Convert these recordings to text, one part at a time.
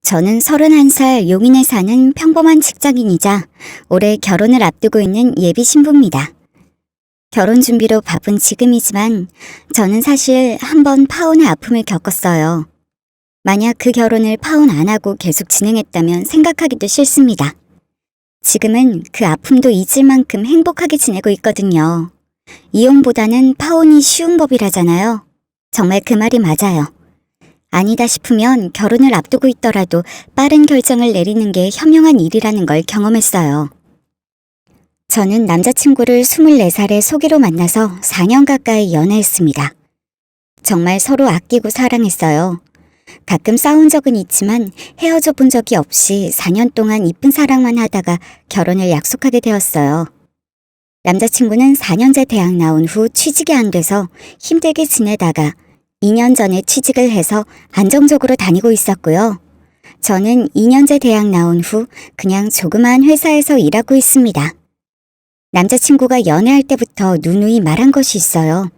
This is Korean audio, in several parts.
저는 31살 용인에 사는 평범한 직장인이자 올해 결혼을 앞두고 있는 예비 신부입니다. 결혼 준비로 바쁜 지금이지만 저는 사실 한 번 파혼의 아픔을 겪었어요. 만약 그 결혼을 파혼 안 하고 계속 진행했다면 생각하기도 싫습니다. 지금은 그 아픔도 잊을 만큼 행복하게 지내고 있거든요. 이혼보다는 파혼이 쉬운 법이라잖아요. 정말 그 말이 맞아요. 아니다 싶으면 결혼을 앞두고 있더라도 빠른 결정을 내리는 게 현명한 일이라는 걸 경험했어요. 저는 남자친구를 24살에 소개로 만나서 4년 가까이 연애했습니다. 정말 서로 아끼고 사랑했어요. 가끔 싸운 적은 있지만 헤어져 본 적이 없이 4년 동안 이쁜 사랑만 하다가 결혼을 약속하게 되었어요. 남자친구는 4년제 대학 나온 후 취직이 안 돼서 힘들게 지내다가 2년 전에 취직을 해서 안정적으로 다니고 있었고요. 저는 2년제 대학 나온 후 그냥 조그마한 회사에서 일하고 있습니다. 남자친구가 연애할 때부터 누누이 말한 것이 있어요.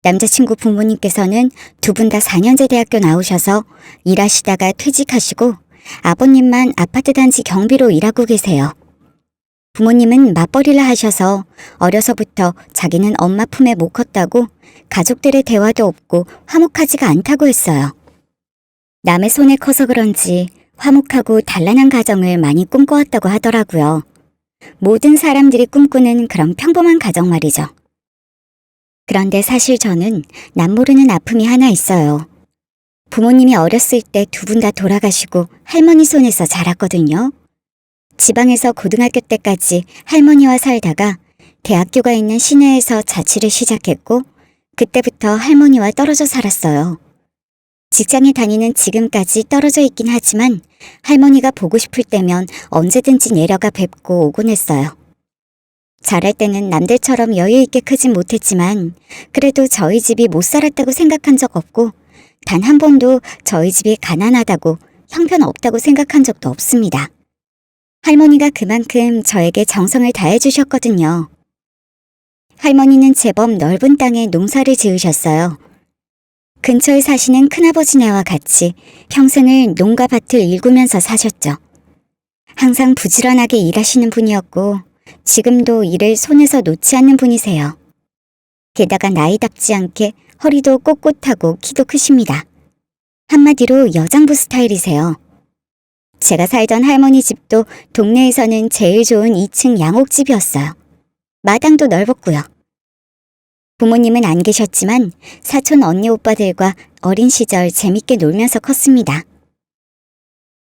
남자친구 부모님께서는 두 분 다 4년제 대학교 나오셔서 일하시다가 퇴직하시고 아버님만 아파트 단지 경비로 일하고 계세요. 부모님은 맞벌이를 하셔서 어려서부터 자기는 엄마 품에 못 컸다고 가족들의 대화도 없고 화목하지가 않다고 했어요. 남의 손에 커서 그런지 화목하고 단란한 가정을 많이 꿈꿔왔다고 하더라고요. 모든 사람들이 꿈꾸는 그런 평범한 가정 말이죠. 그런데 사실 저는 남모르는 아픔이 하나 있어요. 부모님이 어렸을 때 두 분 다 돌아가시고 할머니 손에서 자랐거든요. 지방에서 고등학교 때까지 할머니와 살다가 대학교가 있는 시내에서 자취를 시작했고 그때부터 할머니와 떨어져 살았어요. 직장에 다니는 지금까지 떨어져 있긴 하지만 할머니가 보고 싶을 때면 언제든지 내려가 뵙고 오곤 했어요. 자랄 때는 남들처럼 여유 있게 크진 못했지만 그래도 저희 집이 못 살았다고 생각한 적 없고 단 한 번도 저희 집이 가난하다고 형편없다고 생각한 적도 없습니다. 할머니가 그만큼 저에게 정성을 다해 주셨거든요. 할머니는 제법 넓은 땅에 농사를 지으셨어요. 근처에 사시는 큰아버지네와 같이 평생을 농가 밭을 일구면서 사셨죠. 항상 부지런하게 일하시는 분이었고 지금도 일을 손에서 놓지 않는 분이세요. 게다가 나이답지 않게 허리도 꼿꼿하고 키도 크십니다. 한마디로 여장부 스타일이세요. 제가 살던 할머니 집도 동네에서는 제일 좋은 2층 양옥집이었어요. 마당도 넓었고요. 부모님은 안 계셨지만 사촌 언니 오빠들과 어린 시절 재밌게 놀면서 컸습니다.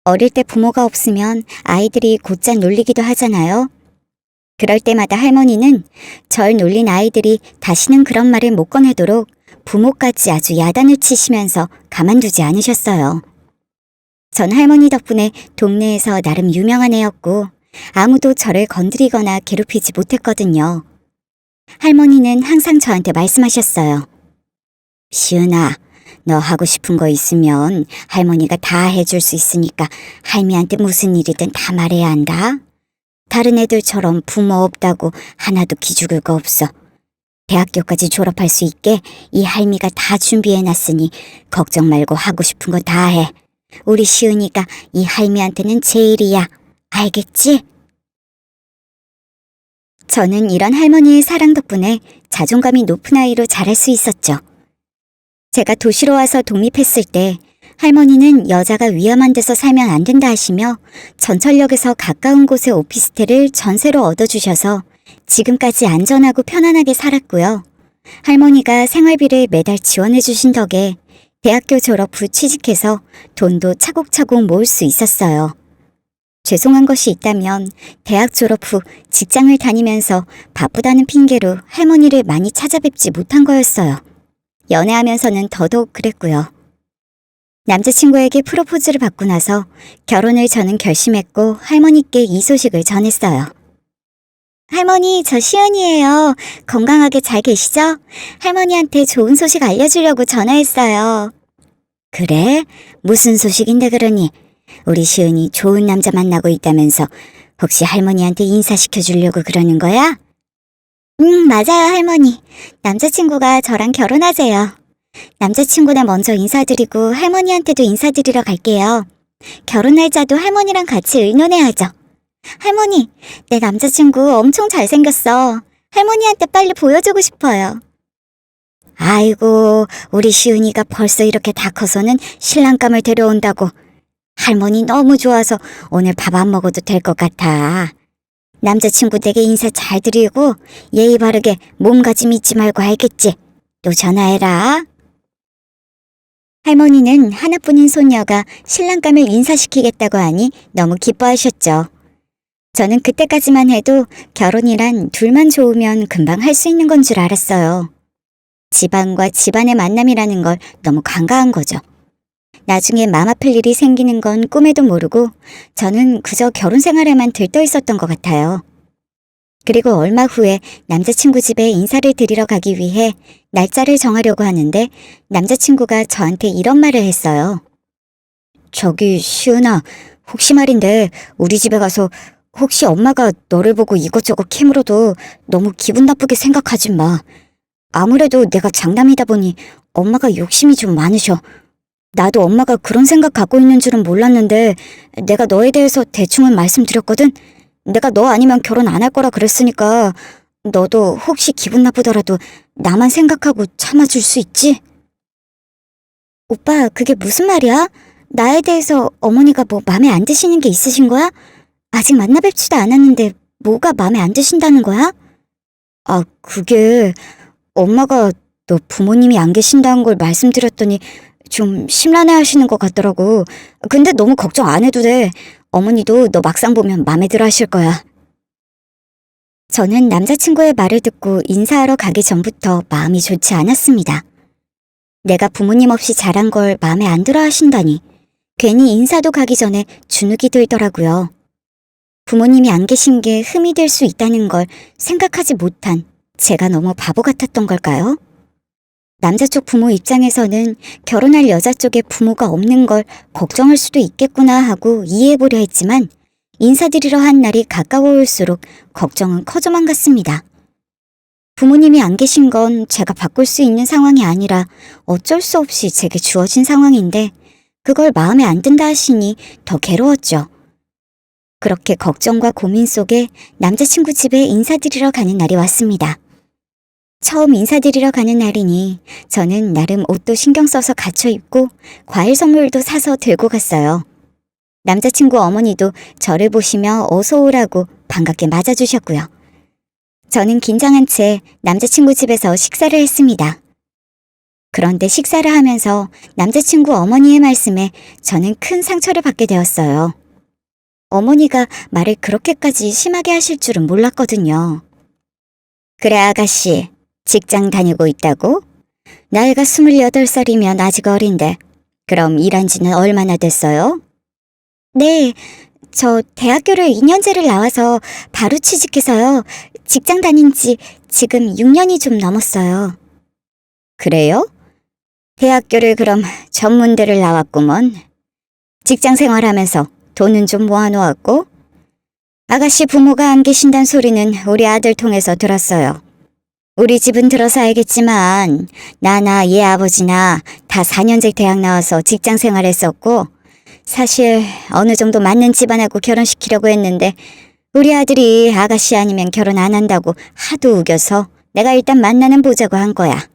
어릴 때 부모가 없으면 아이들이 곧잘 놀리기도 하잖아요. 그럴 때마다 할머니는 절 놀린 아이들이 다시는 그런 말을 못 꺼내도록 부모까지 아주 야단을 치시면서 가만두지 않으셨어요. 전 할머니 덕분에 동네에서 나름 유명한 애였고 아무도 저를 건드리거나 괴롭히지 못했거든요. 할머니는 항상 저한테 말씀하셨어요. 시은아, 너 하고 싶은 거 있으면 할머니가 다 해줄 수 있으니까 할미한테 무슨 일이든 다 말해야 한다. 다른 애들처럼 부모 없다고 하나도 기죽을 거 없어. 대학교까지 졸업할 수 있게 이 할미가 다 준비해놨으니 걱정 말고 하고 싶은 거 다 해. 우리 시은이가 이 할미한테는 제일이야. 알겠지? 저는 이런 할머니의 사랑 덕분에 자존감이 높은 아이로 자랄 수 있었죠. 제가 도시로 와서 독립했을 때 할머니는 여자가 위험한 데서 살면 안 된다 하시며 전철역에서 가까운 곳에 오피스텔을 전세로 얻어주셔서 지금까지 안전하고 편안하게 살았고요. 할머니가 생활비를 매달 지원해 주신 덕에 대학교 졸업 후 취직해서 돈도 차곡차곡 모을 수 있었어요. 죄송한 것이 있다면 대학 졸업 후 직장을 다니면서 바쁘다는 핑계로 할머니를 많이 찾아뵙지 못한 거였어요. 연애하면서는 더더욱 그랬고요. 남자친구에게 프로포즈를 받고 나서 결혼을 저는 결심했고 할머니께 이 소식을 전했어요. 할머니, 저 시은이에요. 건강하게 잘 계시죠? 할머니한테 좋은 소식 알려주려고 전화했어요. 그래? 무슨 소식인데 그러니? 우리 시은이 좋은 남자 만나고 있다면서 혹시 할머니한테 인사시켜 주려고 그러는 거야? 맞아요, 할머니. 남자친구가 저랑 결혼하세요. 남자친구나 먼저 인사드리고 할머니한테도 인사드리러 갈게요. 결혼 날짜도 할머니랑 같이 의논해야죠. 할머니, 내 남자친구 엄청 잘생겼어. 할머니한테 빨리 보여주고 싶어요. 아이고, 우리 시은이가 벌써 이렇게 다 커서는 신랑감을 데려온다고. 할머니 너무 좋아서 오늘 밥 안 먹어도 될 것 같아. 남자친구 댁에 인사 잘 드리고 예의 바르게 몸가짐 잊지 말고 알겠지? 또 전화해라. 할머니는 하나뿐인 손녀가 신랑감을 인사시키겠다고 하니 너무 기뻐하셨죠. 저는 그때까지만 해도 결혼이란 둘만 좋으면 금방 할 수 있는 건 줄 알았어요. 집안과 집안의 만남이라는 걸 너무 간과한 거죠. 나중에 맘 아플 일이 생기는 건 꿈에도 모르고 저는 그저 결혼 생활에만 들떠 있었던 것 같아요. 그리고 얼마 후에 남자친구 집에 인사를 드리러 가기 위해 날짜를 정하려고 하는데 남자친구가 저한테 이런 말을 했어요. 저기 시은아, 혹시 말인데 우리 집에 가서 혹시 엄마가 너를 보고 이것저것 캐물어도 너무 기분 나쁘게 생각하지 마. 아무래도 내가 장남이다 보니 엄마가 욕심이 좀 많으셔. 나도 엄마가 그런 생각 갖고 있는 줄은 몰랐는데 내가 너에 대해서 대충은 말씀드렸거든. 내가 너 아니면 결혼 안 할 거라 그랬으니까 너도 혹시 기분 나쁘더라도 나만 생각하고 참아줄 수 있지? 오빠, 그게 무슨 말이야? 나에 대해서 어머니가 뭐 맘에 안 드시는 게 있으신 거야? 아직 만나 뵙지도 않았는데 뭐가 맘에 안 드신다는 거야? 아, 그게 엄마가 너 부모님이 안 계신다는 걸 말씀드렸더니 좀 심란해 하시는 것 같더라고. 근데 너무 걱정 안 해도 돼. 어머니도 너 막상 보면 맘에 들어 하실 거야. 저는 남자친구의 말을 듣고 인사하러 가기 전부터 마음이 좋지 않았습니다. 내가 부모님 없이 자란 걸 마음에 안 들어 하신다니 괜히 인사도 가기 전에 주눅이 들더라고요. 부모님이 안 계신 게 흠이 될 수 있다는 걸 생각하지 못한 제가 너무 바보 같았던 걸까요? 남자 쪽 부모 입장에서는 결혼할 여자 쪽에 부모가 없는 걸 걱정할 수도 있겠구나 하고 이해해보려 했지만 인사드리러 한 날이 가까워올수록 걱정은 커져만 갔습니다. 부모님이 안 계신 건 제가 바꿀 수 있는 상황이 아니라 어쩔 수 없이 제게 주어진 상황인데 그걸 마음에 안 든다 하시니 더 괴로웠죠. 그렇게 걱정과 고민 속에 남자친구 집에 인사드리러 가는 날이 왔습니다. 처음 인사드리러 가는 날이니 저는 나름 옷도 신경 써서 갖춰 입고 과일 선물도 사서 들고 갔어요. 남자친구 어머니도 저를 보시며 어서 오라고 반갑게 맞아주셨고요. 저는 긴장한 채 남자친구 집에서 식사를 했습니다. 그런데 식사를 하면서 남자친구 어머니의 말씀에 저는 큰 상처를 받게 되었어요. 어머니가 말을 그렇게까지 심하게 하실 줄은 몰랐거든요. 그래 아가씨, 직장 다니고 있다고? 나이가 28살이면 아직 어린데 그럼 일한 지는 얼마나 됐어요? 네, 저 대학교를 2년제를 나와서 바로 취직해서요. 직장 다닌 지 지금 6년이 좀 넘었어요. 그래요? 대학교를 그럼 전문대를 나왔구먼. 직장 생활하면서 돈은 좀 모아놓았고? 아가씨 부모가 안 계신단 소리는 우리 아들 통해서 들었어요. 우리 집은 들어서 알겠지만 나나 얘 아버지나 다 4년제 대학 나와서 직장 생활했었고 사실 어느 정도 맞는 집안하고 결혼시키려고 했는데 우리 아들이 아가씨 아니면 결혼 안 한다고 하도 우겨서 내가 일단 만나는 보자고 한 거야.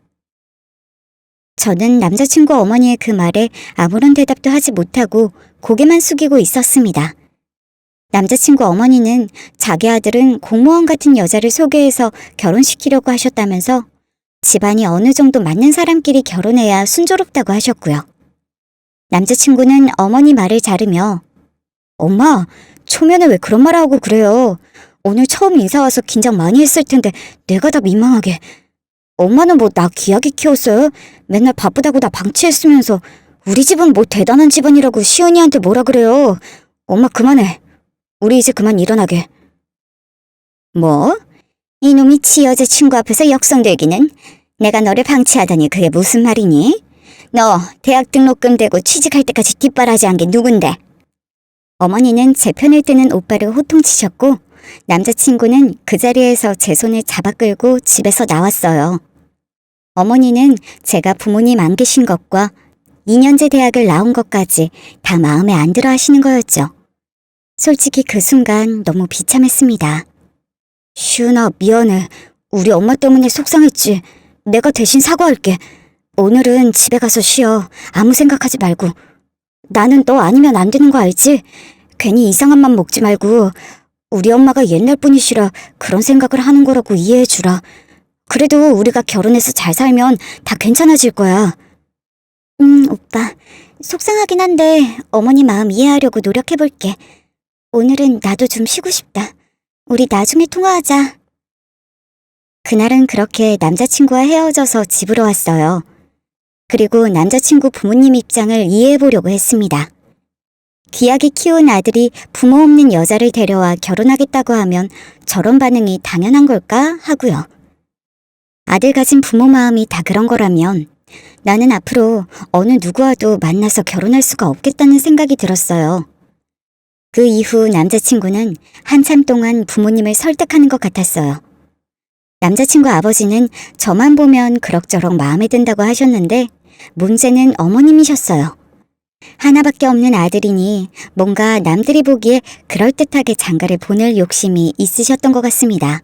저는 남자친구 어머니의 그 말에 아무런 대답도 하지 못하고 고개만 숙이고 있었습니다. 남자친구 어머니는 자기 아들은 공무원 같은 여자를 소개해서 결혼시키려고 하셨다면서 집안이 어느 정도 맞는 사람끼리 결혼해야 순조롭다고 하셨고요. 남자친구는 어머니 말을 자르며 엄마, 초면에 왜 그런 말 하고 그래요? 오늘 처음 인사 와서 긴장 많이 했을 텐데 내가 다 민망하게. 엄마는 뭐 나 귀하게 키웠어요? 맨날 바쁘다고 나 방치했으면서 우리 집은 뭐 대단한 집안이라고 시은이한테 뭐라 그래요? 엄마 그만해. 우리 이제 그만 일어나게. 뭐? 이놈이 지 여자친구 앞에서 역성되기는? 내가 너를 방치하다니 그게 무슨 말이니? 너 대학 등록금 대고 취직할 때까지 뒷바라지 한 게 누군데? 어머니는 제 편을 드는 오빠를 호통치셨고 남자친구는 그 자리에서 제 손을 잡아 끌고 집에서 나왔어요. 어머니는 제가 부모님 안 계신 것과 2년제 대학을 나온 것까지 다 마음에 안 들어 하시는 거였죠. 솔직히 그 순간 너무 비참했습니다. 시은아, 미안해. 우리 엄마 때문에 속상했지. 내가 대신 사과할게. 오늘은 집에 가서 쉬어. 아무 생각하지 말고. 나는 너 아니면 안 되는 거 알지? 괜히 이상한 맘 먹지 말고 우리 엄마가 옛날 분이시라 그런 생각을 하는 거라고 이해해주라. 그래도 우리가 결혼해서 잘 살면 다 괜찮아질 거야. 오빠. 속상하긴 한데 어머니 마음 이해하려고 노력해볼게. 오늘은 나도 좀 쉬고 싶다. 우리 나중에 통화하자. 그날은 그렇게 남자친구와 헤어져서 집으로 왔어요. 그리고 남자친구 부모님 입장을 이해해보려고 했습니다. 귀하게 키운 아들이 부모 없는 여자를 데려와 결혼하겠다고 하면 저런 반응이 당연한 걸까 하고요. 아들 가진 부모 마음이 다 그런 거라면 나는 앞으로 어느 누구와도 만나서 결혼할 수가 없겠다는 생각이 들었어요. 그 이후 남자친구는 한참 동안 부모님을 설득하는 것 같았어요. 남자친구 아버지는 저만 보면 그럭저럭 마음에 든다고 하셨는데 문제는 어머님이셨어요. 하나밖에 없는 아들이니 뭔가 남들이 보기에 그럴듯하게 장가를 보낼 욕심이 있으셨던 것 같습니다.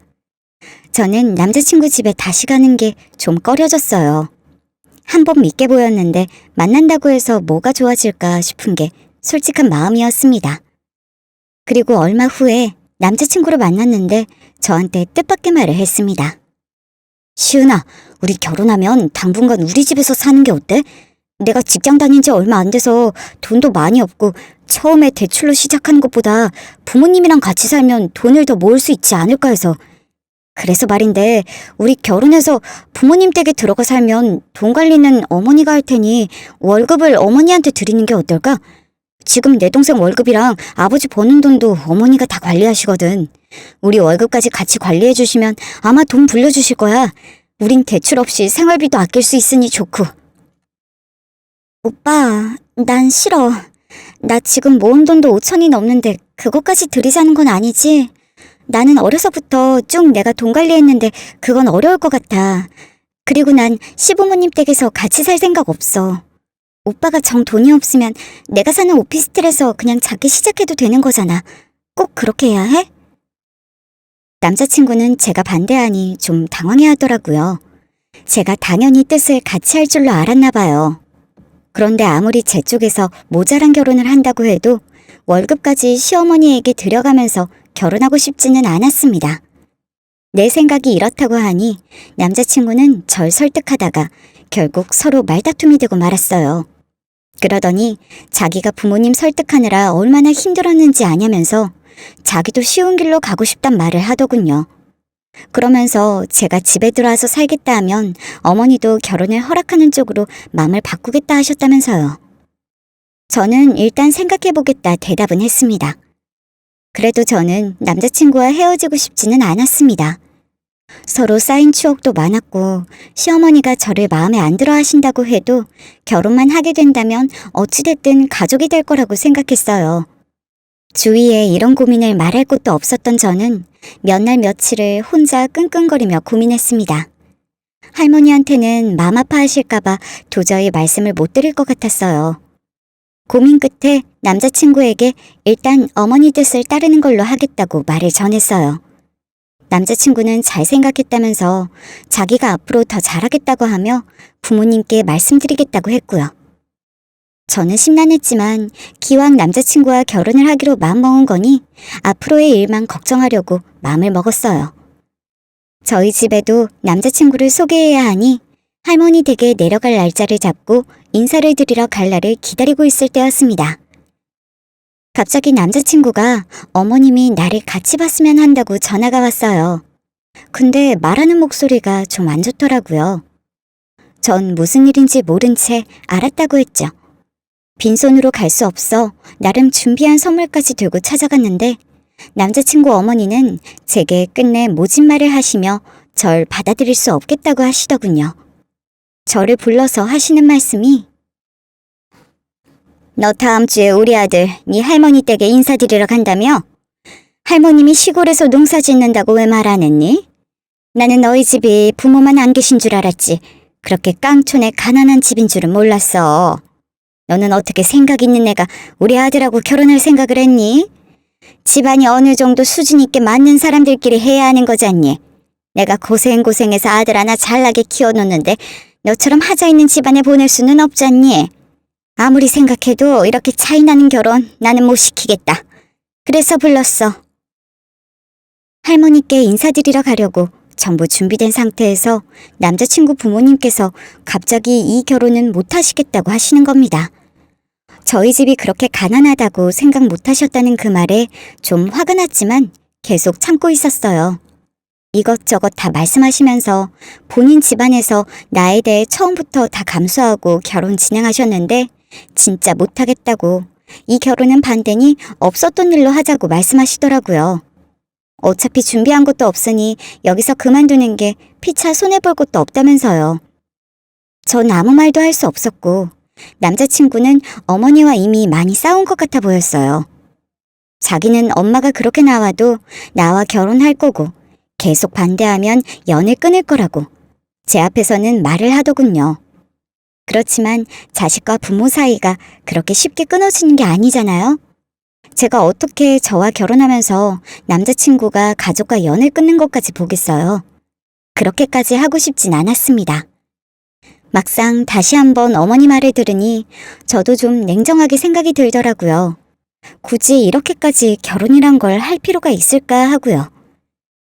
저는 남자친구 집에 다시 가는 게 좀 꺼려졌어요. 한 번 믿게 보였는데 만난다고 해서 뭐가 좋아질까 싶은 게 솔직한 마음이었습니다. 그리고 얼마 후에 남자친구를 만났는데 저한테 뜻밖의 말을 했습니다. 시은아, 우리 결혼하면 당분간 우리 집에서 사는 게 어때? 내가 직장 다닌 지 얼마 안 돼서 돈도 많이 없고 처음에 대출로 시작하는 것보다 부모님이랑 같이 살면 돈을 더 모을 수 있지 않을까 해서. 그래서 말인데 우리 결혼해서 부모님 댁에 들어가 살면 돈 관리는 어머니가 할 테니 월급을 어머니한테 드리는 게 어떨까? 지금 내 동생 월급이랑 아버지 버는 돈도 어머니가 다 관리하시거든. 우리 월급까지 같이 관리해 주시면 아마 돈 불려주실 거야. 우린 대출 없이 생활비도 아낄 수 있으니 좋고. 오빠, 난 싫어. 나 지금 모은 돈도 5천이 넘는데 그것까지 들이자는 건 아니지? 나는 어려서부터 쭉 내가 돈 관리했는데 그건 어려울 것 같아. 그리고 난 시부모님 댁에서 같이 살 생각 없어. 오빠가 정 돈이 없으면 내가 사는 오피스텔에서 그냥 작게 시작해도 되는 거잖아. 꼭 그렇게 해야 해? 남자친구는 제가 반대하니 좀 당황해 하더라고요. 제가 당연히 뜻을 같이 할 줄로 알았나 봐요. 그런데 아무리 제 쪽에서 모자란 결혼을 한다고 해도 월급까지 시어머니에게 들여가면서 결혼하고 싶지는 않았습니다. 내 생각이 이렇다고 하니 남자친구는 절 설득하다가 결국 서로 말다툼이 되고 말았어요. 그러더니 자기가 부모님 설득하느라 얼마나 힘들었는지 아냐면서 자기도 쉬운 길로 가고 싶단 말을 하더군요. 그러면서 제가 집에 들어와서 살겠다 하면 어머니도 결혼을 허락하는 쪽으로 마음을 바꾸겠다 하셨다면서요. 저는 일단 생각해보겠다 대답은 했습니다. 그래도 저는 남자친구와 헤어지고 싶지는 않았습니다. 서로 쌓인 추억도 많았고 시어머니가 저를 마음에 안 들어 하신다고 해도 결혼만 하게 된다면 어찌됐든 가족이 될 거라고 생각했어요. 주위에 이런 고민을 말할 곳도 없었던 저는 몇 날 며칠을 혼자 끙끙거리며 고민했습니다. 할머니한테는 마음 아파하실까봐 도저히 말씀을 못 드릴 것 같았어요. 고민 끝에 남자친구에게 일단 어머니 뜻을 따르는 걸로 하겠다고 말을 전했어요. 남자친구는 잘 생각했다면서 자기가 앞으로 더 잘하겠다고 하며 부모님께 말씀드리겠다고 했고요. 저는 심란했지만 기왕 남자친구와 결혼을 하기로 마음먹은 거니 앞으로의 일만 걱정하려고 마음을 먹었어요. 저희 집에도 남자친구를 소개해야 하니 할머니 댁에 내려갈 날짜를 잡고 인사를 드리러 갈 날을 기다리고 있을 때였습니다. 갑자기 남자친구가 어머님이 나를 같이 봤으면 한다고 전화가 왔어요. 근데 말하는 목소리가 좀 안 좋더라고요. 전 무슨 일인지 모른 채 알았다고 했죠. 빈손으로 갈 수 없어 나름 준비한 선물까지 들고 찾아갔는데 남자친구 어머니는 제게 끝내 모진 말을 하시며 절 받아들일 수 없겠다고 하시더군요. 저를 불러서 하시는 말씀이 너 다음 주에 우리 아들 네 할머니 댁에 인사드리러 간다며? 할머님이 시골에서 농사 짓는다고 왜 말 안 했니? 나는 너희 집이 부모만 안 계신 줄 알았지. 그렇게 깡촌에 가난한 집인 줄은 몰랐어. 너는 어떻게 생각 있는 애가 우리 아들하고 결혼할 생각을 했니? 집안이 어느 정도 수준 있게 맞는 사람들끼리 해야 하는 거잖니. 내가 고생해서 아들 하나 잘나게 키워놓는데 너처럼 하자 있는 집안에 보낼 수는 없잖니. 아무리 생각해도 이렇게 차이 나는 결혼 나는 못 시키겠다. 그래서 불렀어. 할머니께 인사드리러 가려고 전부 준비된 상태에서 남자친구 부모님께서 갑자기 이 결혼은 못 하시겠다고 하시는 겁니다. 저희 집이 그렇게 가난하다고 생각 못 하셨다는 그 말에 좀 화가 났지만 계속 참고 있었어요. 이것저것 다 말씀하시면서 본인 집안에서 나에 대해 처음부터 다 감수하고 결혼 진행하셨는데 진짜 못하겠다고, 이 결혼은 반대니 없었던 일로 하자고 말씀하시더라고요. 어차피 준비한 것도 없으니 여기서 그만두는 게 피차 손해볼 것도 없다면서요. 전 아무 말도 할 수 없었고 남자친구는 어머니와 이미 많이 싸운 것 같아 보였어요. 자기는 엄마가 그렇게 나와도 나와 결혼할 거고 계속 반대하면 연을 끊을 거라고 제 앞에서는 말을 하더군요. 그렇지만 자식과 부모 사이가 그렇게 쉽게 끊어지는 게 아니잖아요. 제가 어떻게 저와 결혼하면서 남자친구가 가족과 연을 끊는 것까지 보겠어요. 그렇게까지 하고 싶진 않았습니다. 막상 다시 한번 어머니 말을 들으니 저도 좀 냉정하게 생각이 들더라고요. 굳이 이렇게까지 결혼이란 걸 할 필요가 있을까 하고요.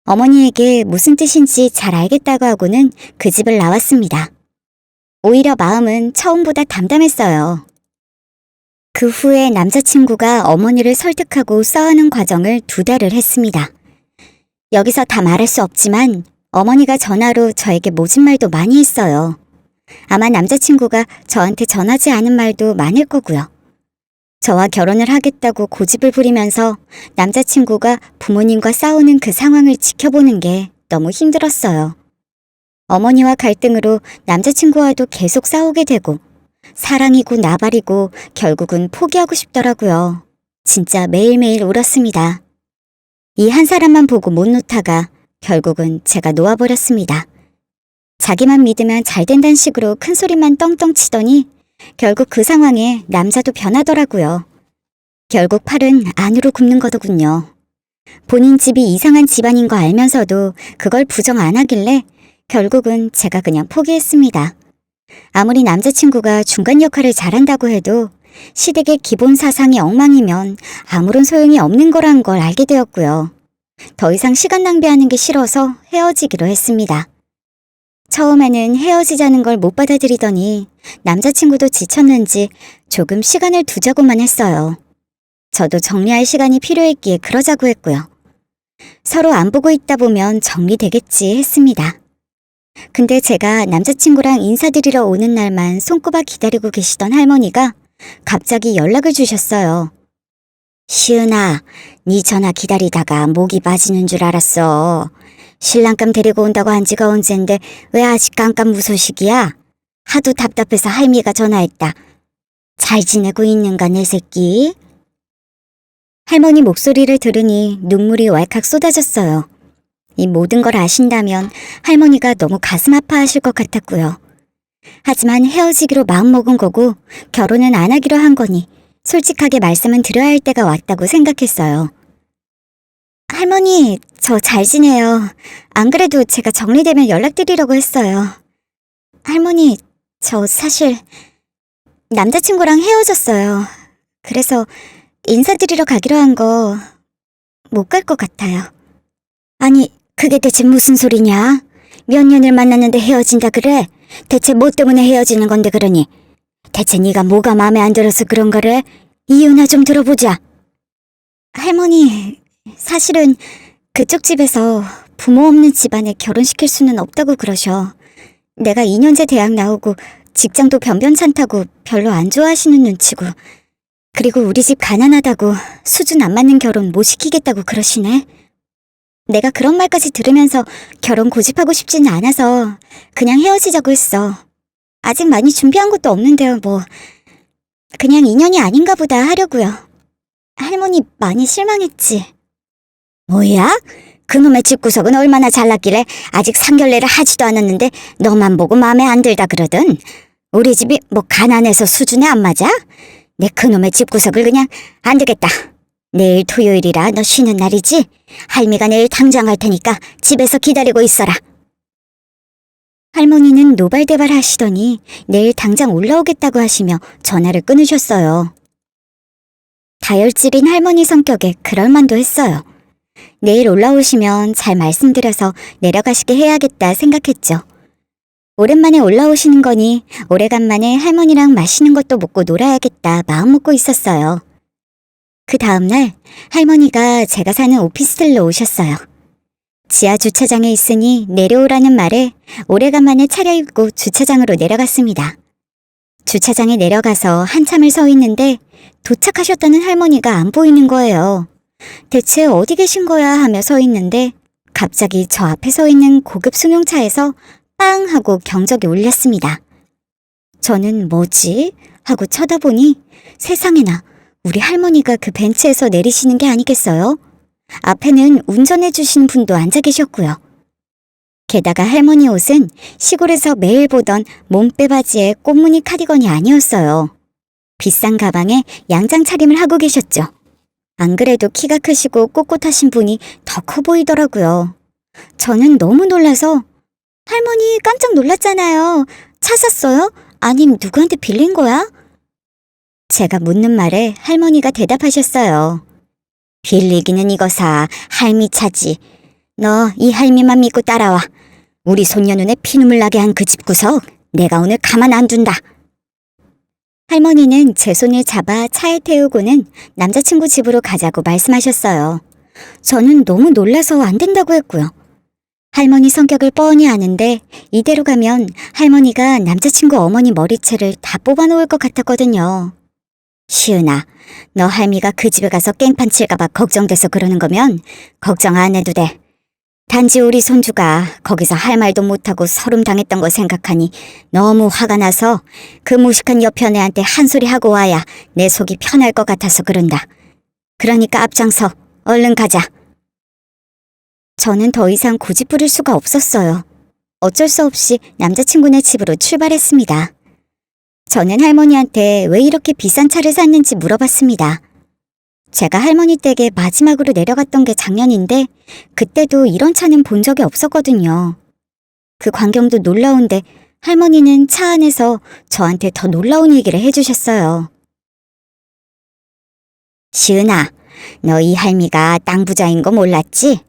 어머니에게 무슨 뜻인지 잘 알겠다고 하고는 그 집을 나왔습니다. 오히려 마음은 처음보다 담담했어요. 그 후에 남자친구가 어머니를 설득하고 싸우는 과정을 2달을 했습니다. 여기서 다 말할 수 없지만 어머니가 전화로 저에게 모진 말도 많이 했어요. 아마 남자친구가 저한테 전하지 않은 말도 많을 거고요. 저와 결혼을 하겠다고 고집을 부리면서 남자친구가 부모님과 싸우는 그 상황을 지켜보는 게 너무 힘들었어요. 어머니와 갈등으로 남자친구와도 계속 싸우게 되고 사랑이고 나발이고 결국은 포기하고 싶더라고요. 진짜 매일매일 울었습니다. 이 한 사람만 보고 못 놓다가 결국은 제가 놓아버렸습니다. 자기만 믿으면 잘 된다는 식으로 큰 소리만 떵떵 치더니 결국 그 상황에 남자도 변하더라고요. 결국 팔은 안으로 굽는 거더군요. 본인 집이 이상한 집안인 거 알면서도 그걸 부정 안 하길래 결국은 제가 그냥 포기했습니다. 아무리 남자친구가 중간 역할을 잘한다고 해도 시댁의 기본 사상이 엉망이면 아무런 소용이 없는 거란 걸 알게 되었고요. 더 이상 시간 낭비하는 게 싫어서 헤어지기로 했습니다. 처음에는 헤어지자는 걸 못 받아들이더니 남자친구도 지쳤는지 조금 시간을 두자고만 했어요. 저도 정리할 시간이 필요했기에 그러자고 했고요. 서로 안 보고 있다 보면 정리되겠지 했습니다. 근데 제가 남자친구랑 인사드리러 오는 날만 손꼽아 기다리고 계시던 할머니가 갑자기 연락을 주셨어요. 시은아, 네 전화 기다리다가 목이 빠지는 줄 알았어. 신랑감 데리고 온다고 한 지가 언젠데 왜 아직 깜깜무소식이야? 하도 답답해서 할미가 전화했다. 잘 지내고 있는가 내 새끼? 할머니 목소리를 들으니 눈물이 왈칵 쏟아졌어요. 이 모든 걸 아신다면 할머니가 너무 가슴 아파하실 것 같았고요. 하지만 헤어지기로 마음먹은 거고 결혼은 안 하기로 한 거니 솔직하게 말씀은 드려야 할 때가 왔다고 생각했어요. 할머니, 저 잘 지내요. 안 그래도 제가 정리되면 연락드리려고 했어요. 할머니, 저 사실 남자친구랑 헤어졌어요. 그래서 인사드리러 가기로 한 거 못 갈 것 같아요. 아니, 그게 대체 무슨 소리냐? 몇 년을 만났는데 헤어진다 그래? 대체 뭐 때문에 헤어지는 건데 그러니? 대체 네가 뭐가 마음에 안 들어서 그런 거래? 이유나 좀 들어보자. 할머니, 사실은 그쪽 집에서 부모 없는 집안에 결혼시킬 수는 없다고 그러셔. 내가 2년제 대학 나오고 직장도 변변찮다고 별로 안 좋아하시는 눈치고, 그리고 우리 집 가난하다고 수준 안 맞는 결혼 못 시키겠다고 그러시네. 내가 그런 말까지 들으면서 결혼 고집하고 싶지는 않아서 그냥 헤어지자고 했어. 아직 많이 준비한 것도 없는데요, 뭐. 그냥 인연이 아닌가 보다 하려고요. 할머니 많이 실망했지. 뭐야? 그놈의 집구석은 얼마나 잘났길래 아직 상견례를 하지도 않았는데 너만 보고 마음에 안 들다 그러든. 우리 집이 뭐 가난해서 수준에 안 맞아? 내 그놈의 집구석을 그냥 안 되겠다. 내일 토요일이라 너 쉬는 날이지? 할미가 내일 당장 갈 테니까 집에서 기다리고 있어라. 할머니는 노발대발 하시더니 내일 당장 올라오겠다고 하시며 전화를 끊으셨어요. 다혈질인 할머니 성격에 그럴만도 했어요. 내일 올라오시면 잘 말씀드려서 내려가시게 해야겠다 생각했죠. 오랜만에 올라오시는 거니 오래간만에 할머니랑 맛있는 것도 먹고 놀아야겠다 마음 먹고 있었어요. 그 다음날 할머니가 제가 사는 오피스텔로 오셨어요. 지하 주차장에 있으니 내려오라는 말에 오래간만에 차려입고 주차장으로 내려갔습니다. 주차장에 내려가서 한참을 서 있는데 도착하셨다는 할머니가 안 보이는 거예요. 대체 어디 계신 거야 하며 서 있는데 갑자기 저 앞에 서 있는 고급 승용차에서 빵 하고 경적이 울렸습니다. 저는 뭐지? 하고 쳐다보니 세상에나 우리 할머니가 그 벤츠에서 내리시는 게 아니겠어요? 앞에는 운전해 주신 분도 앉아 계셨고요. 게다가 할머니 옷은 시골에서 매일 보던 몸빼 바지에 꽃무늬 카디건이 아니었어요. 비싼 가방에 양장 차림을 하고 계셨죠. 안 그래도 키가 크시고 꼿꼿하신 분이 더 커 보이더라고요. 저는 너무 놀라서 할머니 깜짝 놀랐잖아요. 차 샀어요? 아님 누구한테 빌린 거야? 제가 묻는 말에 할머니가 대답하셨어요. 빌리기는 이거 사, 할미 차지. 너 이 할미만 믿고 따라와. 우리 손녀 눈에 피눈물 나게 한 그 집구석 내가 오늘 가만 안 둔다. 할머니는 제 손을 잡아 차에 태우고는 남자친구 집으로 가자고 말씀하셨어요. 저는 너무 놀라서 안 된다고 했고요. 할머니 성격을 뻔히 아는데 이대로 가면 할머니가 남자친구 어머니 머리채를 다 뽑아놓을 것 같았거든요. 시은아, 너 할미가 그 집에 가서 깽판 칠까봐 걱정돼서 그러는 거면 걱정 안 해도 돼. 단지 우리 손주가 거기서 할 말도 못하고 서름당했던 거 생각하니 너무 화가 나서 그 무식한 옆편 애한테 한 소리 하고 와야 내 속이 편할 것 같아서 그런다. 그러니까 앞장서 얼른 가자. 저는 더 이상 고집 부릴 수가 없었어요. 어쩔 수 없이 남자친구네 집으로 출발했습니다. 저는 할머니한테 왜 이렇게 비싼 차를 샀는지 물어봤습니다. 제가 할머니 댁에 마지막으로 내려갔던 게 작년인데 그때도 이런 차는 본 적이 없었거든요. 그 광경도 놀라운데 할머니는 차 안에서 저한테 더 놀라운 얘기를 해주셨어요. 시은아, 너 이 할미가 땅 부자인 거 몰랐지?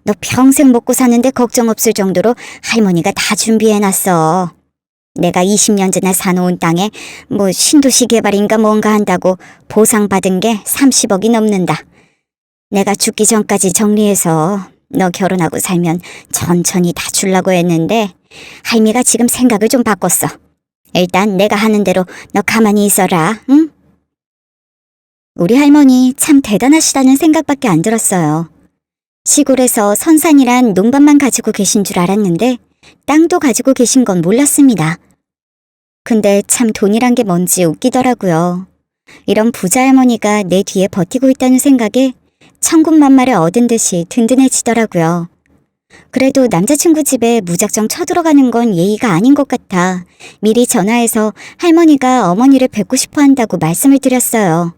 너 평생 먹고 사는데 걱정 없을 정도로 할머니가 다 준비해놨어. 내가 20년 전에 사놓은 땅에 뭐 신도시 개발인가 뭔가 한다고 보상받은 게 30억이 넘는다. 내가 죽기 전까지 정리해서 너 결혼하고 살면 천천히 다 주려고 했는데 할미가 지금 생각을 좀 바꿨어. 일단 내가 하는 대로 너 가만히 있어라, 응? 우리 할머니 참 대단하시다는 생각밖에 안 들었어요. 시골에서 선산이란 농반만 가지고 계신 줄 알았는데 땅도 가지고 계신 건 몰랐습니다. 근데 참 돈이란 게 뭔지 웃기더라고요. 이런 부자 할머니가 내 뒤에 버티고 있다는 생각에 천군만마를 얻은 듯이 든든해지더라고요. 그래도 남자친구 집에 무작정 쳐들어가는 건 예의가 아닌 것 같아 미리 전화해서 할머니가 어머니를 뵙고 싶어 한다고 말씀을 드렸어요.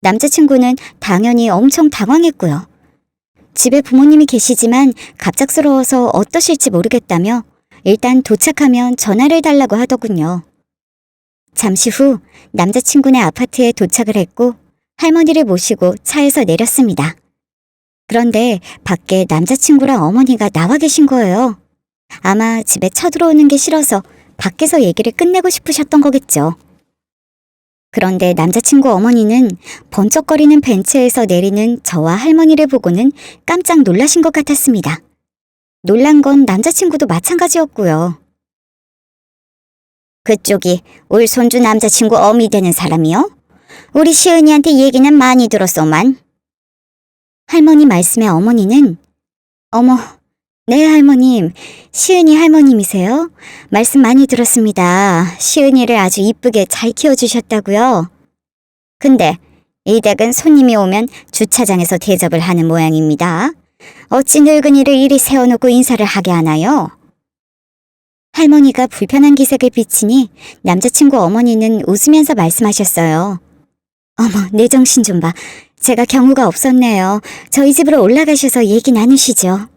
남자친구는 당연히 엄청 당황했고요. 집에 부모님이 계시지만 갑작스러워서 어떠실지 모르겠다며 일단 도착하면 전화를 달라고 하더군요. 잠시 후 남자친구네 아파트에 도착을 했고 할머니를 모시고 차에서 내렸습니다. 그런데 밖에 남자친구랑 어머니가 나와 계신 거예요. 아마 집에 쳐들어오는 게 싫어서 밖에서 얘기를 끝내고 싶으셨던 거겠죠. 그런데 남자친구 어머니는 번쩍거리는 벤츠에서 내리는 저와 할머니를 보고는 깜짝 놀라신 것 같았습니다. 놀란 건 남자친구도 마찬가지였고요. 그쪽이 올 손주 남자친구 어미 되는 사람이요? 우리 시은이한테 얘기는 많이 들었소만. 할머니 말씀에 어머니는 어머, 네 할머님, 시은이 할머님이세요? 말씀 많이 들었습니다. 시은이를 아주 이쁘게 잘 키워주셨다고요. 근데 이 댁은 손님이 오면 주차장에서 대접을 하는 모양입니다. 어찌 늙은이를 이리 세워놓고 인사를 하게 하나요? 할머니가 불편한 기색을 비치니 남자친구 어머니는 웃으면서 말씀하셨어요. 어머, 내 정신 좀 봐. 제가 경우가 없었네요. 저희 집으로 올라가셔서 얘기 나누시죠.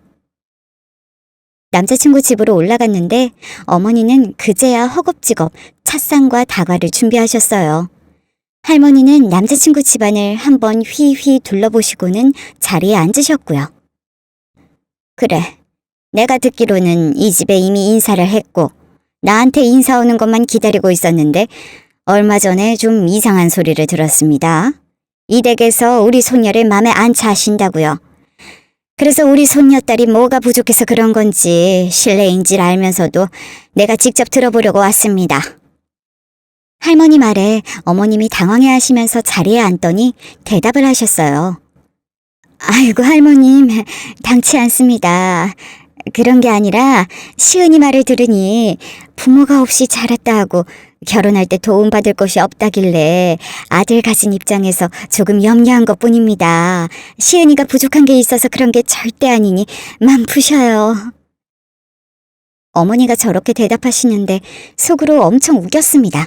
남자친구 집으로 올라갔는데 어머니는 그제야 허겁지겁 찻상과 다과를 준비하셨어요. 할머니는 남자친구 집안을 한번 휘휘 둘러보시고는 자리에 앉으셨고요. 그래, 내가 듣기로는 이 집에 이미 인사를 했고 나한테 인사 오는 것만 기다리고 있었는데 얼마 전에 좀 이상한 소리를 들었습니다. 이 댁에서 우리 손녀를 맘에 안 차신다고요. 그래서 우리 손녀딸이 뭐가 부족해서 그런 건지 실례인 줄 알면서도 내가 직접 들어보려고 왔습니다. 할머니 말에 어머님이 당황해하시면서 자리에 앉더니 대답을 하셨어요. 아이고 할머님, 당치 않습니다. 그런 게 아니라 시은이 말을 들으니 부모가 없이 자랐다 하고 결혼할 때 도움받을 곳이 없다길래 아들 가진 입장에서 조금 염려한 것뿐입니다. 시은이가 부족한 게 있어서 그런 게 절대 아니니 맘 푸셔요. 어머니가 저렇게 대답하시는데 속으로 엄청 우겼습니다.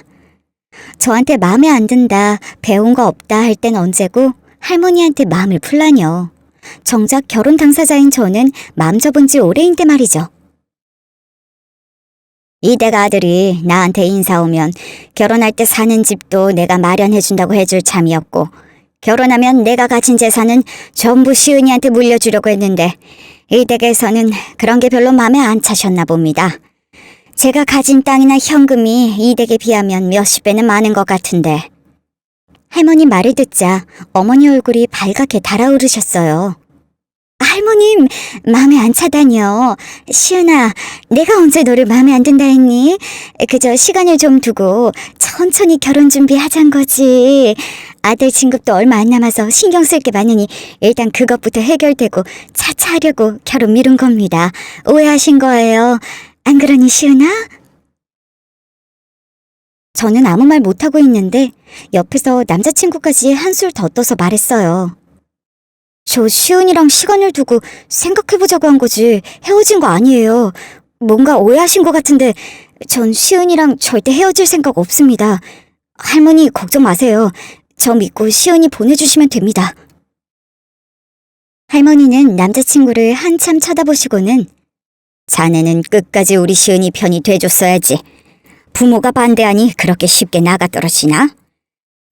저한테 마음에 안 든다, 배운 거 없다 할 땐 언제고 할머니한테 마음을 풀라뇨. 정작 결혼 당사자인 저는 마음 접은 지 오래인데 말이죠. 이댁 아들이 나한테 인사 오면 결혼할 때 사는 집도 내가 마련해준다고 해줄 참이었고 결혼하면 내가 가진 재산은 전부 시은이한테 물려주려고 했는데 이 댁에서는 그런 게 별로 마음에 안 차셨나 봅니다. 제가 가진 땅이나 현금이 이 댁에 비하면 몇십 배는 많은 것 같은데. 할머니 말을 듣자 어머니 얼굴이 발갛게 달아오르셨어요. 할머님, 마음에 안 차다니요. 시은아, 내가 언제 너를 마음에 안 든다 했니? 그저 시간을 좀 두고 천천히 결혼 준비하잔 거지. 아들 진급도 얼마 안 남아서 신경 쓸 게 많으니 일단 그것부터 해결되고 차차 하려고 결혼 미룬 겁니다. 오해하신 거예요. 안 그러니 시은아? 저는 아무 말 못하고 있는데 옆에서 남자친구까지 한술 더 떠서 말했어요. 저 시은이랑 시간을 두고 생각해보자고 한 거지 헤어진 거 아니에요. 뭔가 오해하신 것 같은데 전 시은이랑 절대 헤어질 생각 없습니다. 할머니 걱정 마세요. 저 믿고 시은이 보내주시면 됩니다. 할머니는 남자친구를 한참 쳐다보시고는 자네는 끝까지 우리 시은이 편이 돼줬어야지. 부모가 반대하니 그렇게 쉽게 나가떨어지나?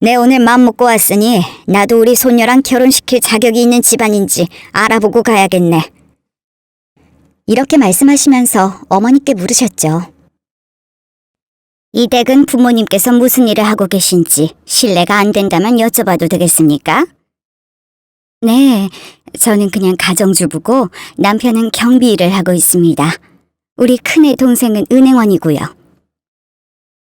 내 오늘 맘 먹고 왔으니 나도 우리 손녀랑 결혼시킬 자격이 있는 집안인지 알아보고 가야겠네. 이렇게 말씀하시면서 어머니께 물으셨죠. 이 댁은 부모님께서 무슨 일을 하고 계신지 실례가 안 된다면 여쭤봐도 되겠습니까? 네, 저는 그냥 가정주부고 남편은 경비 일을 하고 있습니다. 우리 큰애 동생은 은행원이고요.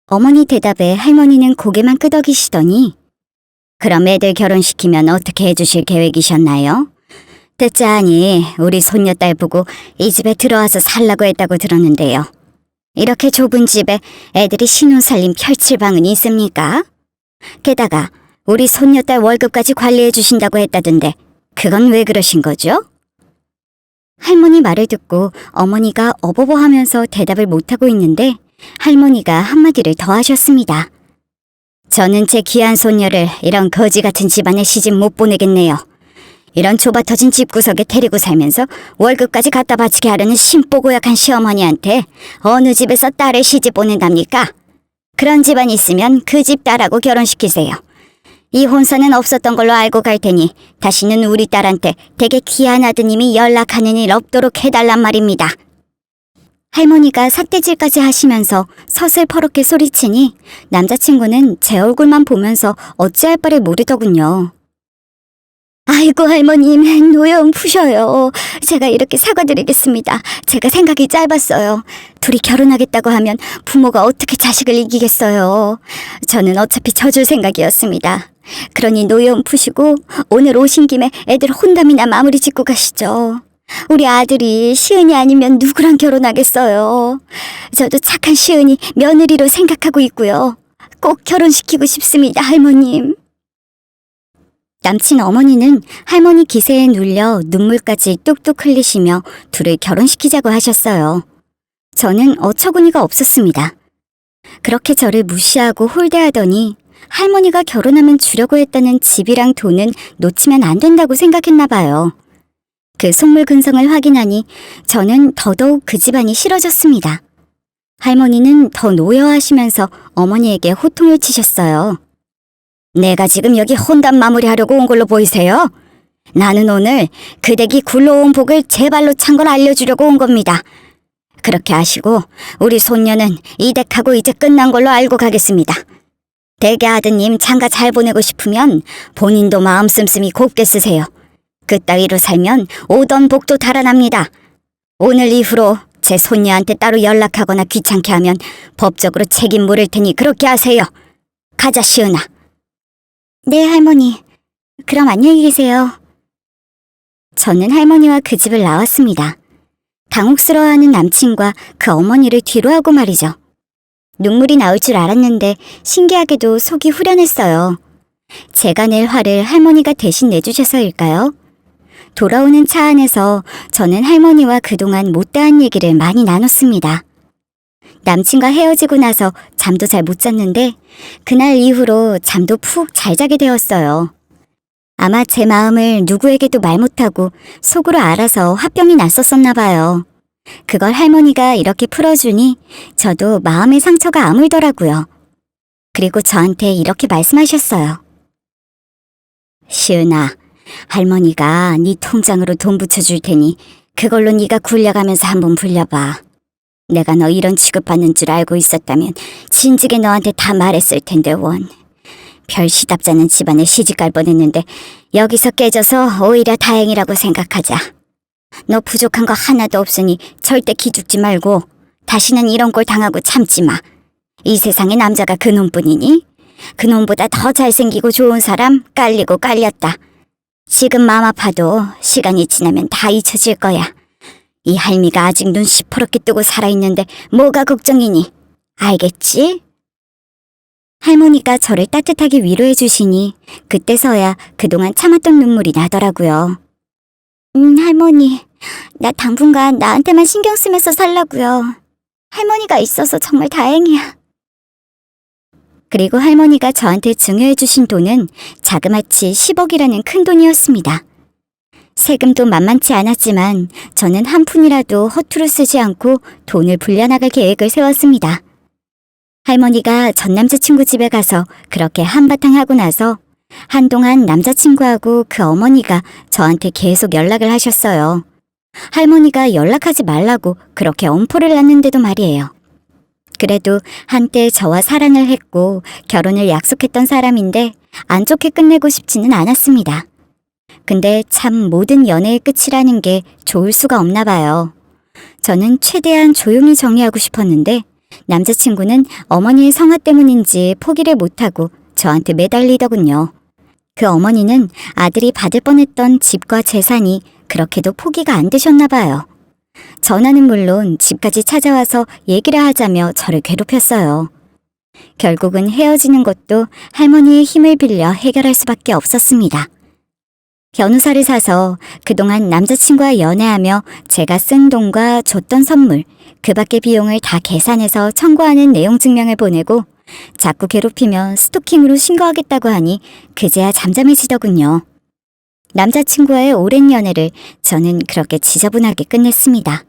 어머니 대답에 할머니는 고개만 끄덕이시더니 그럼 애들 결혼시키면 어떻게 해주실 계획이셨나요? 듣자하니 우리 손녀딸 보고 이 집에 들어와서 살라고 했다고 들었는데요. 이렇게 좁은 집에 애들이 신혼살림 펼칠 방은 있습니까? 게다가 우리 손녀딸 월급까지 관리해 주신다고 했다던데 그건 왜 그러신 거죠? 할머니 말을 듣고 어머니가 어버버하면서 대답을 못하고 있는데 할머니가 한마디를 더 하셨습니다. 저는 제 귀한 손녀를 이런 거지 같은 집안에 시집 못 보내겠네요. 이런 좁아터진 집구석에 데리고 살면서 월급까지 갖다 바치게 하려는 심보 고약한 시어머니한테 어느 집에서 딸을 시집 보낸답니까? 그런 집안 있으면 그 집 딸하고 결혼시키세요. 이 혼사는 없었던 걸로 알고 갈 테니 다시는 우리 딸한테 되게 귀한 아드님이 연락하는 일 없도록 해달란 말입니다. 할머니가 삿대질까지 하시면서 서슬퍼렇게 소리치니 남자친구는 제 얼굴만 보면서 어찌할 바를 모르더군요. 아이고 할머님, 노여움 푸셔요. 제가 이렇게 사과드리겠습니다. 제가 생각이 짧았어요. 둘이 결혼하겠다고 하면 부모가 어떻게 자식을 이기겠어요. 저는 어차피 져줄 생각이었습니다. 그러니 노여움 푸시고 오늘 오신 김에 애들 혼담이나 마무리 짓고 가시죠. 우리 아들이 시은이 아니면 누구랑 결혼하겠어요. 저도 착한 시은이 며느리로 생각하고 있고요. 꼭 결혼시키고 싶습니다, 할머님. 남친 어머니는 할머니 기세에 눌려 눈물까지 뚝뚝 흘리시며 둘을 결혼시키자고 하셨어요. 저는 어처구니가 없었습니다. 그렇게 저를 무시하고 홀대하더니 할머니가 결혼하면 주려고 했다는 집이랑 돈은 놓치면 안 된다고 생각했나 봐요. 그 속물 근성을 확인하니 저는 더더욱 그 집안이 싫어졌습니다. 할머니는 더 노여워하시면서 어머니에게 호통을 치셨어요. 내가 지금 여기 혼담 마무리하려고 온 걸로 보이세요? 나는 오늘 그 댁이 굴러온 복을 제 발로 찬 걸 알려주려고 온 겁니다. 그렇게 하시고 우리 손녀는 이 댁하고 이제 끝난 걸로 알고 가겠습니다. 댁의 아드님 장가 잘 보내고 싶으면 본인도 마음 씀씀이 곱게 쓰세요. 그따위로 살면 오던 복도 달아납니다. 오늘 이후로 제 손녀한테 따로 연락하거나 귀찮게 하면 법적으로 책임 물을 테니 그렇게 하세요. 가자, 시은아. 네, 할머니. 그럼 안녕히 계세요. 저는 할머니와 그 집을 나왔습니다. 당혹스러워하는 남친과 그 어머니를 뒤로하고 말이죠. 눈물이 나올 줄 알았는데 신기하게도 속이 후련했어요. 제가 낼 화를 할머니가 대신 내주셔서일까요? 돌아오는 차 안에서 저는 할머니와 그동안 못다한 얘기를 많이 나눴습니다. 남친과 헤어지고 나서 잠도 잘 못 잤는데 그날 이후로 잠도 푹 잘 자게 되었어요. 아마 제 마음을 누구에게도 말 못하고 속으로 알아서 화병이 났었었나 봐요. 그걸 할머니가 이렇게 풀어주니 저도 마음의 상처가 아물더라고요. 그리고 저한테 이렇게 말씀하셨어요. 시은아, 할머니가 네 통장으로 돈 붙여줄 테니 그걸로 네가 굴려가면서 한번 불려봐. 내가 너 이런 취급받는 줄 알고 있었다면 진즉에 너한테 다 말했을 텐데 원. 별 시답잖은 집안에 시집갈 뻔했는데 여기서 깨져서 오히려 다행이라고 생각하자. 너 부족한 거 하나도 없으니 절대 기죽지 말고 다시는 이런 꼴 당하고 참지 마. 이 세상에 남자가 그놈뿐이니? 그놈보다 더 잘생기고 좋은 사람 깔리고 깔렸다. 지금 마음 아파도 시간이 지나면 다 잊혀질 거야. 이 할미가 아직 눈 시퍼렇게 뜨고 살아있는데 뭐가 걱정이니? 알겠지? 할머니가 저를 따뜻하게 위로해 주시니 그때서야 그동안 참았던 눈물이 나더라고요. 할머니, 나 당분간 나한테만 신경 쓰면서 살라고요. 할머니가 있어서 정말 다행이야. 그리고 할머니가 저한테 증여해 주신 돈은 자그마치 10억이라는 큰 돈이었습니다. 세금도 만만치 않았지만 저는 한 푼이라도 허투루 쓰지 않고 돈을 불려나갈 계획을 세웠습니다. 할머니가 전 남자친구 집에 가서 그렇게 한바탕 하고 나서 한동안 남자친구하고 그 어머니가 저한테 계속 연락을 하셨어요. 할머니가 연락하지 말라고 그렇게 엄포를 놨는데도 말이에요. 그래도 한때 저와 사랑을 했고 결혼을 약속했던 사람인데 안 좋게 끝내고 싶지는 않았습니다. 근데 참 모든 연애의 끝이라는 게 좋을 수가 없나 봐요. 저는 최대한 조용히 정리하고 싶었는데 남자친구는 어머니의 성화 때문인지 포기를 못하고 저한테 매달리더군요. 그 어머니는 아들이 받을 뻔했던 집과 재산이 그렇게도 포기가 안 되셨나 봐요. 전화는 물론 집까지 찾아와서 얘기를 하자며 저를 괴롭혔어요. 결국은 헤어지는 것도 할머니의 힘을 빌려 해결할 수밖에 없었습니다. 변호사를 사서 그동안 남자친구와 연애하며 제가 쓴 돈과 줬던 선물, 그 밖의 비용을 다 계산해서 청구하는 내용 증명을 보내고 자꾸 괴롭히면 스토킹으로 신고하겠다고 하니 그제야 잠잠해지더군요. 남자친구와의 오랜 연애를 저는 그렇게 지저분하게 끝냈습니다.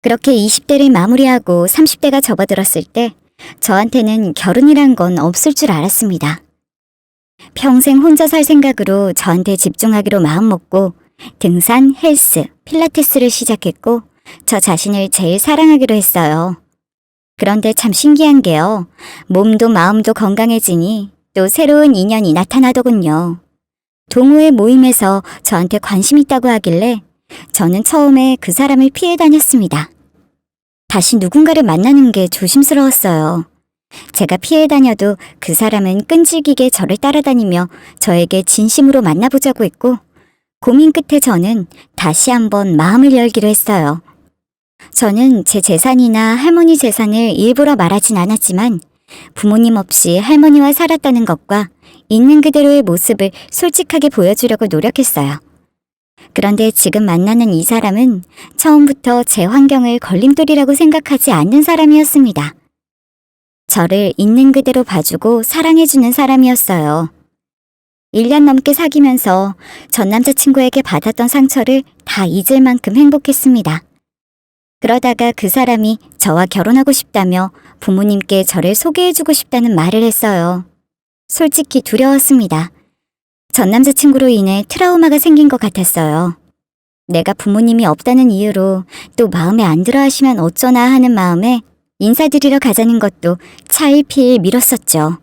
그렇게 20대를 마무리하고 30대가 접어들었을 때 저한테는 결혼이란 건 없을 줄 알았습니다. 평생 혼자 살 생각으로 저한테 집중하기로 마음먹고 등산, 헬스, 필라테스를 시작했고 저 자신을 제일 사랑하기로 했어요. 그런데 참 신기한 게요. 몸도 마음도 건강해지니 또 새로운 인연이 나타나더군요. 동호회 모임에서 저한테 관심 있다고 하길래 저는 처음에 그 사람을 피해 다녔습니다. 다시 누군가를 만나는 게 조심스러웠어요. 제가 피해 다녀도 그 사람은 끈질기게 저를 따라다니며 저에게 진심으로 만나보자고 했고 고민 끝에 저는 다시 한번 마음을 열기로 했어요. 저는 제 재산이나 할머니 재산을 일부러 말하진 않았지만 부모님 없이 할머니와 살았다는 것과 있는 그대로의 모습을 솔직하게 보여주려고 노력했어요. 그런데 지금 만나는 이 사람은 처음부터 제 환경을 걸림돌이라고 생각하지 않는 사람이었습니다. 저를 있는 그대로 봐주고 사랑해주는 사람이었어요. 1년 넘게 사귀면서 전 남자친구에게 받았던 상처를 다 잊을 만큼 행복했습니다. 그러다가 그 사람이 저와 결혼하고 싶다며 부모님께 저를 소개해주고 싶다는 말을 했어요. 솔직히 두려웠습니다. 전 남자친구로 인해 트라우마가 생긴 것 같았어요. 내가 부모님이 없다는 이유로 또 마음에 안 들어 하시면 어쩌나 하는 마음에 인사드리러 가자는 것도 차일피일 미뤘었죠.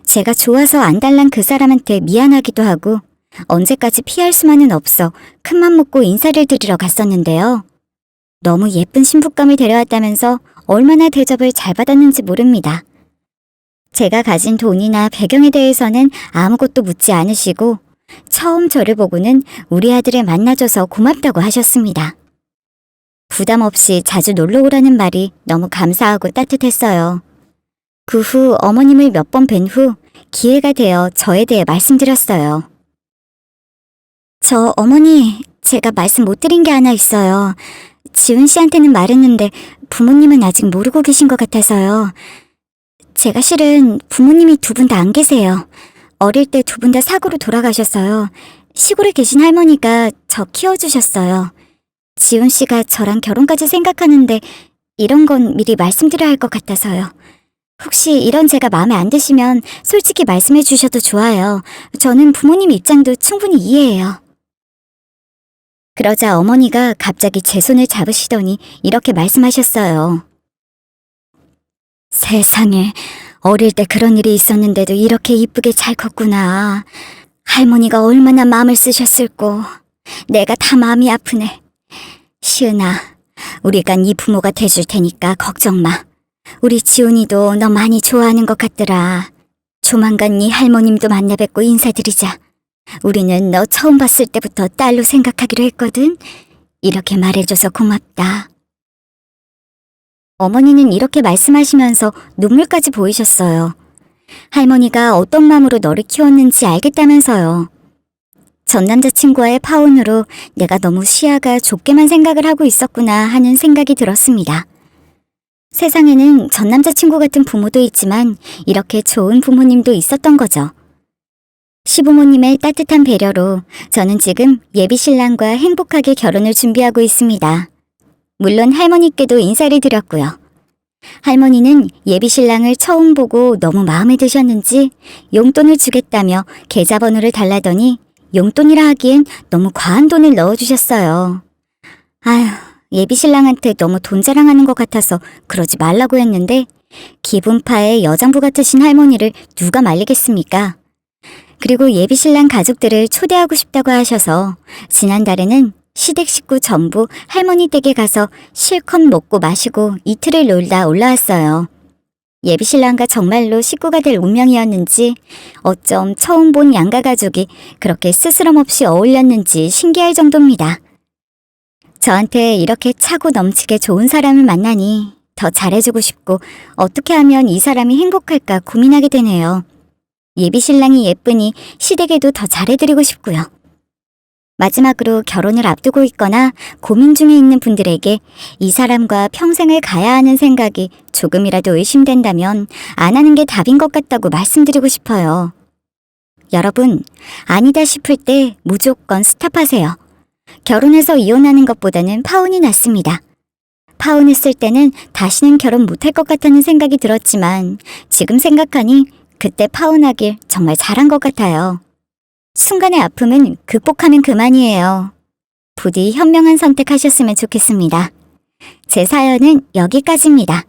제가 좋아서 안달난 그 사람한테 미안하기도 하고 언제까지 피할 수만은 없어 큰맘 먹고 인사를 드리러 갔었는데요. 너무 예쁜 신부감을 데려왔다면서 얼마나 대접을 잘 받았는지 모릅니다. 제가 가진 돈이나 배경에 대해서는 아무것도 묻지 않으시고 처음 저를 보고는 우리 아들을 만나줘서 고맙다고 하셨습니다. 부담 없이 자주 놀러 오라는 말이 너무 감사하고 따뜻했어요. 그 후 어머님을 몇 번 뵌 후 기회가 되어 저에 대해 말씀드렸어요. 저 어머니, 제가 말씀 못 드린 게 하나 있어요. 지훈 씨한테는 말했는데 부모님은 아직 모르고 계신 것 같아서요. 제가 실은 부모님이 두 분 다 안 계세요. 어릴 때 두 분 다 사고로 돌아가셨어요. 시골에 계신 할머니가 저 키워주셨어요. 지훈 씨가 저랑 결혼까지 생각하는데 이런 건 미리 말씀드려야 할 것 같아서요. 혹시 이런 제가 마음에 안 드시면 솔직히 말씀해 주셔도 좋아요. 저는 부모님 입장도 충분히 이해해요. 그러자 어머니가 갑자기 제 손을 잡으시더니 이렇게 말씀하셨어요. 세상에, 어릴 때 그런 일이 있었는데도 이렇게 이쁘게 잘 컸구나. 할머니가 얼마나 마음을 쓰셨을꼬. 내가 다 마음이 아프네. 시은아, 우리가 네 부모가 돼줄 테니까 걱정 마. 우리 지훈이도 너 많이 좋아하는 것 같더라. 조만간 네 할머님도 만나 뵙고 인사드리자. 우리는 너 처음 봤을 때부터 딸로 생각하기로 했거든. 이렇게 말해줘서 고맙다. 어머니는 이렇게 말씀하시면서 눈물까지 보이셨어요. 할머니가 어떤 마음으로 너를 키웠는지 알겠다면서요. 전 남자친구와의 파혼으로 내가 너무 시야가 좁게만 생각을 하고 있었구나 하는 생각이 들었습니다. 세상에는 전 남자친구 같은 부모도 있지만 이렇게 좋은 부모님도 있었던 거죠. 시부모님의 따뜻한 배려로 저는 지금 예비 신랑과 행복하게 결혼을 준비하고 있습니다. 물론 할머니께도 인사를 드렸고요. 할머니는 예비 신랑을 처음 보고 너무 마음에 드셨는지 용돈을 주겠다며 계좌번호를 달라더니 용돈이라 하기엔 너무 과한 돈을 넣어주셨어요. 아휴, 예비 신랑한테 너무 돈 자랑하는 것 같아서 그러지 말라고 했는데 기분파의 여장부 같으신 할머니를 누가 말리겠습니까? 그리고 예비 신랑 가족들을 초대하고 싶다고 하셔서 지난달에는 시댁 식구 전부 할머니 댁에 가서 실컷 먹고 마시고 이틀을 놀다 올라왔어요. 예비 신랑과 정말로 식구가 될 운명이었는지 어쩜 처음 본 양가 가족이 그렇게 스스럼 없이 어울렸는지 신기할 정도입니다. 저한테 이렇게 차고 넘치게 좋은 사람을 만나니 더 잘해주고 싶고 어떻게 하면 이 사람이 행복할까 고민하게 되네요. 예비 신랑이 예쁘니 시댁에도 더 잘해드리고 싶고요. 마지막으로 결혼을 앞두고 있거나 고민 중에 있는 분들에게 이 사람과 평생을 가야 하는 생각이 조금이라도 의심된다면 안 하는 게 답인 것 같다고 말씀드리고 싶어요. 여러분, 아니다 싶을 때 무조건 스탑하세요. 결혼해서 이혼하는 것보다는 파혼이 낫습니다. 파혼했을 때는 다시는 결혼 못할 것 같다는 생각이 들었지만 지금 생각하니 그때 파혼하길 정말 잘한 것 같아요. 순간의 아픔은 극복하면 그만이에요. 부디 현명한 선택하셨으면 좋겠습니다. 제 사연은 여기까지입니다.